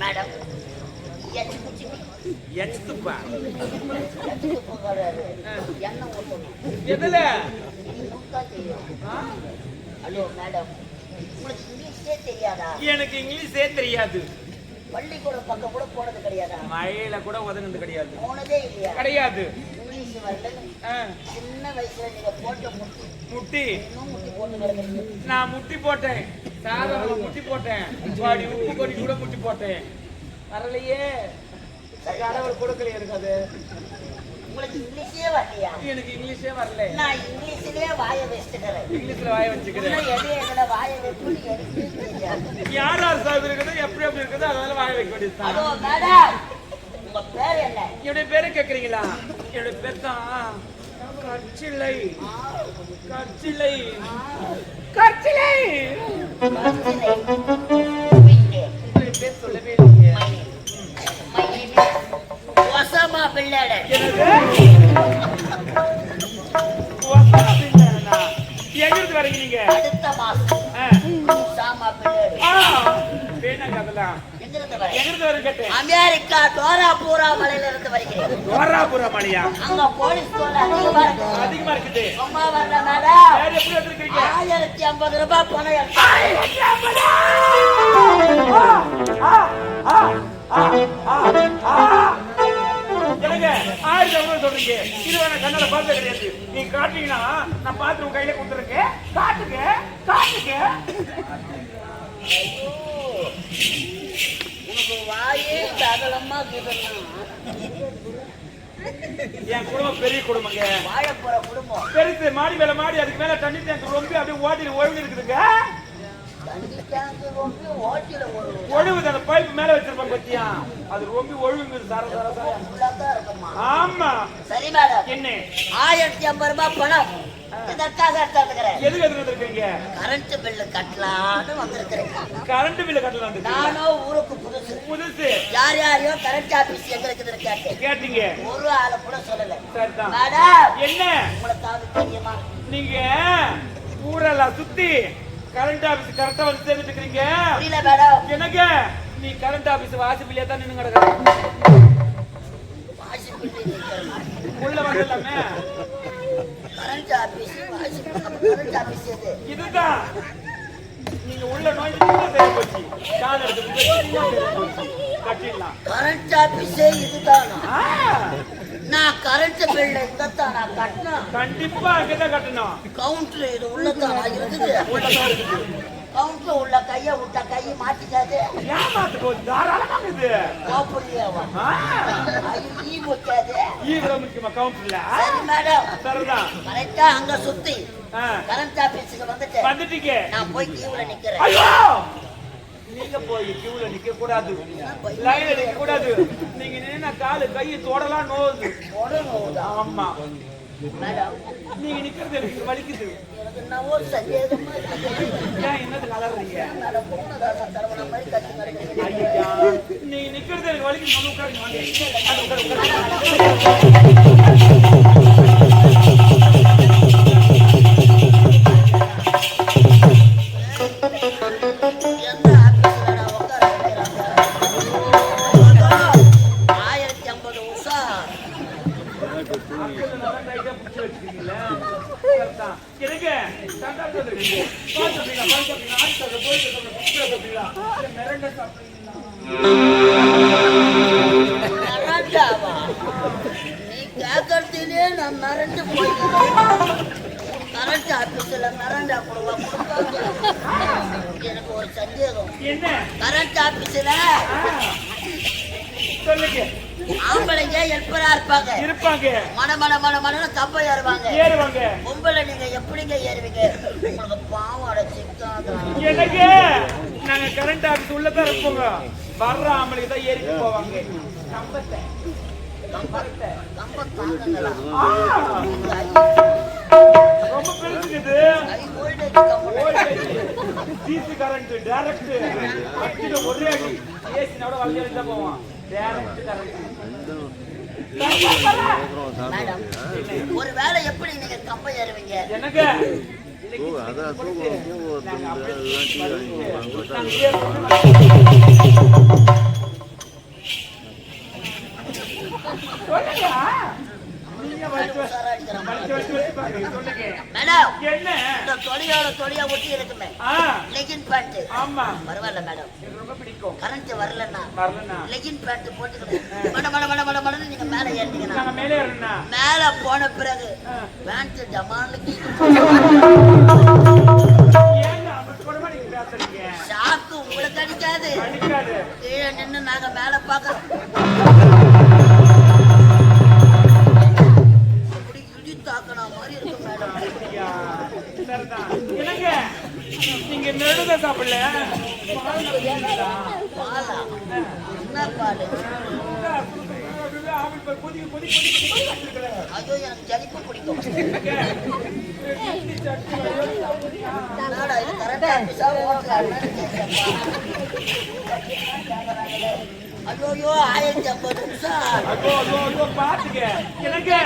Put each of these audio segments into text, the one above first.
Madam எதுல hello madam, உங்களுக்கு இங்கிலீஷே தெரியாதா? எனக்கு இங்கிலீஷே தெரியாது. பள்ளிக்கூடம் பக்கம் கூட போனது கிடையாதா? மழையில கூட உதவுனது கிடையாது. போனதே இல்லையா? கிடையாது. இங்கிலீஷ் வரல. சின்ன வயசுல நீங்க போட்ட முட்டி இன்னும் முட்டி போட்டு கிடக்குறீங்க. நான் முட்டி போட்டேன், சாதாரண முட்டி போட்டேன், வாடி உப்பு கொடி கூட முட்டி போட்டேன். வரலையே, கடவுள் கொடுக்கலையே இருக்காது. உங்களுக்கு இங்கிலீஷே வரலையா? எனக்கு இங்கிலீஷே வரல. நான் இங்கிலீஷ்லயே வாயை வச்சுக்கிறேன். இங்கிலீஷ்ல வாயை வச்சுக்கிறேன். எதை வாயை வைக்கணும் எனக்கு தெரியாது. யார் யார் சாப்பிட்டு இருக்குது, எப்படி எப்படி இருக்குது, அதனால வாயை வைக்க வேண்டியது. ஹலோ மேடம், உங்க பேர் என்ன? என்னுடைய பேரை கேக்குறீங்களா? என்னுடைய பேர் தான் கற்சிலை. கற்சிலை கற்சிலை. பேர் சொல்லவே இல்லையே. Osama bin Laden. எங்க இருந்து வரீங்க நீங்க? அடுத்த மாசம் ஒசாமா பின் லேடன். அதெல்லாம் எங்க இருந்து வரீங்க? எங்க இருந்து வரீங்க கேட்டேன். அமெரிக்கா டோராபூரா மலையில இருந்து வருகிறேன். டோராபூரா மலையா? அங்க போலீஸ் தோல் அதிகமா இருக்கு. அதிகமா இருக்குது. அம்மா வரல மேடம். வேற எப்படி வந்திருக்கீங்க? 1050 ரூபாய் பணம் எடுத்து. 1050. எனக்கு 1050 சொல்றீங்க. இது வேணா கண்ணால பார்த்து கிடையாது. நீங்க காட்டீங்கன்னா நான் பார்த்து உங்க கையில கொடுத்துருங்க. காட்டுங்க காட்டுங்க. உனக்கு வாயே அகலமா கேட்கணும். என் குடும்பம் பெரிய குடும்பங்க. வாழ போற குடும்பம் பெருசு. மாடி மேல மாடி, அதுக்கு மேல தண்ணி டேங்க் ரொம்ப அப்படியே ஓட்டி ஒழுங்கு இருக்குதுங்க. ஒழுகுது. அந்த பைப் மேல வச்சிருப்பாங்க பத்தியா, அது ரொம்ப ஒழுங்கு. ஆமா. சரி மேடம், என்ன 1050 ரூபாய் பணம் இதற்காக எடுத்துக்கிறேன். எதுக்கு எடுத்துருக்கீங்க? கரண்ட் பில்லு கட்டலான்னு வந்திருக்கிறேன். கரண்ட் பில்லு கட்டலாம். நானும் ஊருக்கு புதுசு. யார் யாரையோ கரண்ட் ஆபீஸ் எங்க இருக்குது கேட்டீங்க. ஒரு ஆளை கூட சொல்லல. சரிதான் மேடம், என்ன உங்களுக்கு தெரியுமா? நீங்க ஊரெல்லாம் சுத்தி கரண்ட் ஆபீஸ் கரெக்டா வந்து சேர்ந்துட்டு இருக்கீங்க. புரியல மேடம். எனக்கு நீ கரண்ட் ஆபீஸ் வாசிப்பிலே தான் நின்னு கிடக்குற. உள்ள வரலாமே. கரண்ட் ஆபீஸ் எது? இதுதான். நீங்க உள்ள நோய்க்கு தேவை போச்சு. கால் எடுத்து கட்டிடலாம். கரண்ட் ஆபீஸே இதுதானா? நான் கரண்ட் பில்ல இங்கத்தான் நான் கட்டணும். கண்டிப்பா அங்கதான் கட்டணும். கவுண்டர் இது உள்ளதானா இருக்குது? கவுண்டர் உள்ள கைய விட்டா கையை மாட்டிக்காது. ஏமாத்து போது தாராளமா இது. கோபுரியவா ஈ முக்காது. இவ்வளவு முக்கியமா கவுண்டர்ல? சரி மேடம், சரிதான். கரெக்டா அங்க சுத்தி கரண்ட் ஆபீஸுக்கு வந்துட்டீங்க. நான் போய் கியூல நிக்கிறேன். ஐயோ, நீங்க போய் கியூல நிக்க கூடாது, லைன்ல நிக்க கூடாது. நீங்க நின்னா காலு கையை தொடலாம் நோவுது. ஆமா மேடம், நீங்க நிக்கிறது எனக்கு வலிக்குது. எனக்கு என்னவோ சந்தேகமா இருக்கு. ஏன் என்னது கலர்றீங்க? ஐயா, நீங்க நிக்கிறது எனக்கு வலிக்குது. உட்காருங்க. நீ கேட்கறதுலயே நான் மிரண்டு போயிட்டேன். கரண்ட் ஆபீஸ்ல மிரண்டா கொடுக்க எனக்கு ஒரு சந்தேகம். என்ன? கரண்ட் ஆபீஸ்ல சொல்லுங்க. ஆம்பளைங்க ஹெல்ப்பரா இருப்பாங்க. மன தப்ப ஏறுவாங்க. பொம்பளை நீங்க எப்படிங்க ஏறுவீங்க? உங்களுக்கு பாவம் அடைச்சிருக்காங்க. எனக்கு நாங்க கரண்ட் ஆபீஸ் உள்ளதான் இருப்போங்க. வர்ற ஆம்பளைக்கு தான் ஏறிட்டு போவாங்க. ரொம்ப பெருசுக்குது. டிசி கரண்ட் டைரக்ட் அடிச்சு ஒரே அடி. ஏசினோட வளைஞ்சு தான் போவான். Direct current. மேடம், ஒரு வேளை எப்படி நீங்க கம்பை ஏறுவீங்க? எனக்கு கரண்ட் வரலன்னா லெகின் பேண்ட் போட்டுக்கிட்டு மட நீங்க மேல ஏறிட்டீங்கன்னா மேல போன பிறகு பேண்ட் ஜமான்ல ஷாக்கு உங்களுக்கு அடிக்காது. கீழே நின்று நாங்க மேல பாக்குறோம். இடி தாக்கனா மாதிரி இருக்கும் மேடம். நீங்க நெடுத சாப்பிடல பாலா என்ன பாலு? அதோ எனக்கு ஜலிப்பு பிடிக்கும். ஐயோ 1050 நிமிஷம் பாத்துக்க எனக்கு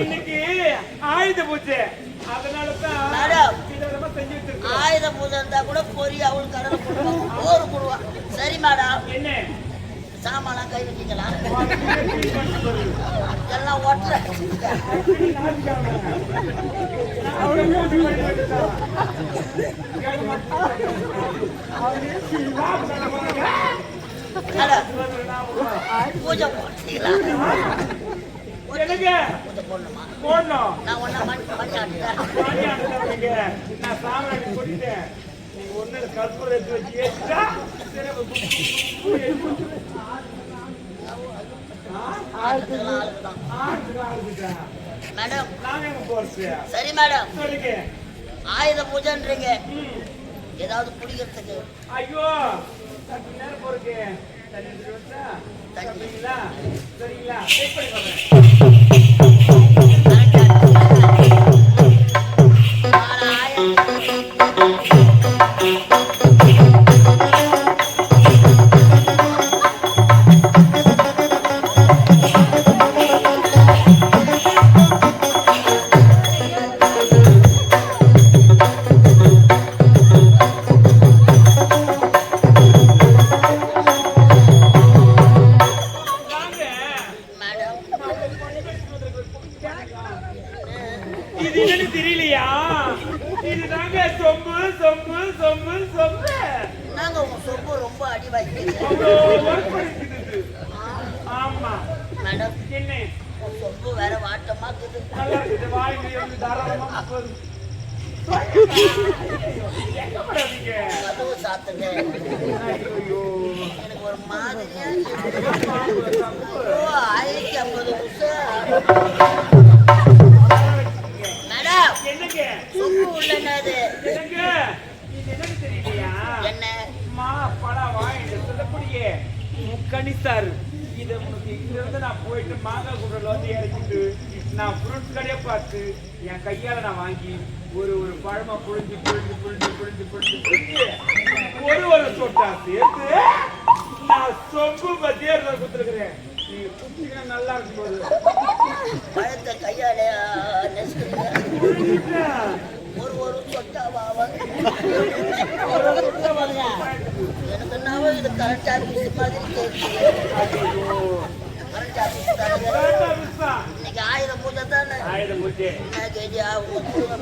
இன்னைக்கு ஆயுத பூஜை, அதனாலதான் ஆயுத பூஜை இருந்தா கூட பொறி அவள் கடலை போடுவாங்க, ஓறு போடுவா. சரி மேடம், என்ன சாமான் கை வச்சுக்கலாம், எல்லாம் ஒற்ற பூஜை போடணும். நான் ஒன்னா மணி நான் சாமான் போட்டுட்டேன். நீங்க ஒண்ணு கற்பூரம் எடுத்து வச்சு ஏற்றா மேடம். சரி மேடம், ஆயுத பூஜைன்றீங்க, ஏதாவது குடிக்கிறதுக்கு? ஐயோ நேரம் போறதுக்கு தண்ணீங்களா? சரிங்களா? எனக்கு ஒரு மாதிரியா 1050 மேடம். சொப்பு உள்ள என்னது? என்ன சொல்லக்கூடிய முக்கணித்தாரு. இதை உனக்கு இங்க இருந்து நான் போயிட்டு மாங்காய் குடல வந்து இறக்கிட்டு நான் ஃப்ரூட்ஸ் கடையை பார்த்து என் கையால நான் வாங்கி ஒரு ஒரு பழமா புழிஞ்சு ஒரு சொட்டா சேர்த்து நான் சொம்பு பத்தியே கொடுத்துருக்கிறேன். நீங்க குடிச்சீங்கன்னா நல்லா இருக்கும் போது பழத்தை கையால ஒரு சொட்டாவா எனக்கு என்னவோ இது கரண்ட் ஆபீஸ் மாதிரி இன்னைக்கு ஆயுத பூஜை தானே? ஆயுத பூஜை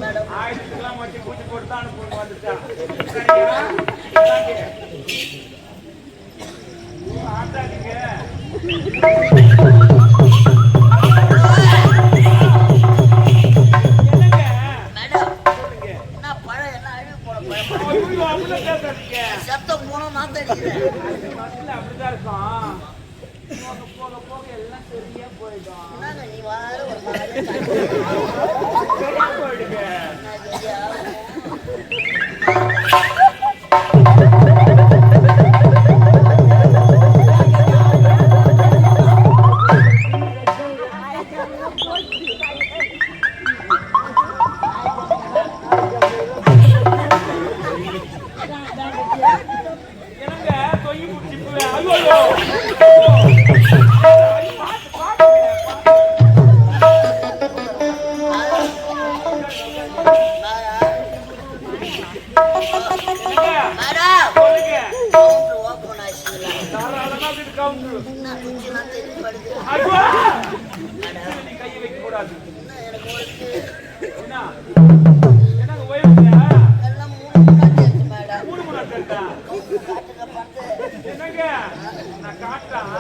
மேடம். ஆயுதத்துக்கெல்லாம் மட்டும் பூஜை போட்டு தான் அனுப்பணும் வந்துட்டா. ஆட்டாதீங்க. சத்தம் போனோம் நான் தடிக்கிறேன். அப்படிதான் இருக்கும். போக போக எல்லாம் சரியா போயிடும். நீ வார ஒரு மாதிரி போயிடுங்க. கையை காட்டுங்க பார்த்து என்னங்க நான் காட்டுறேன்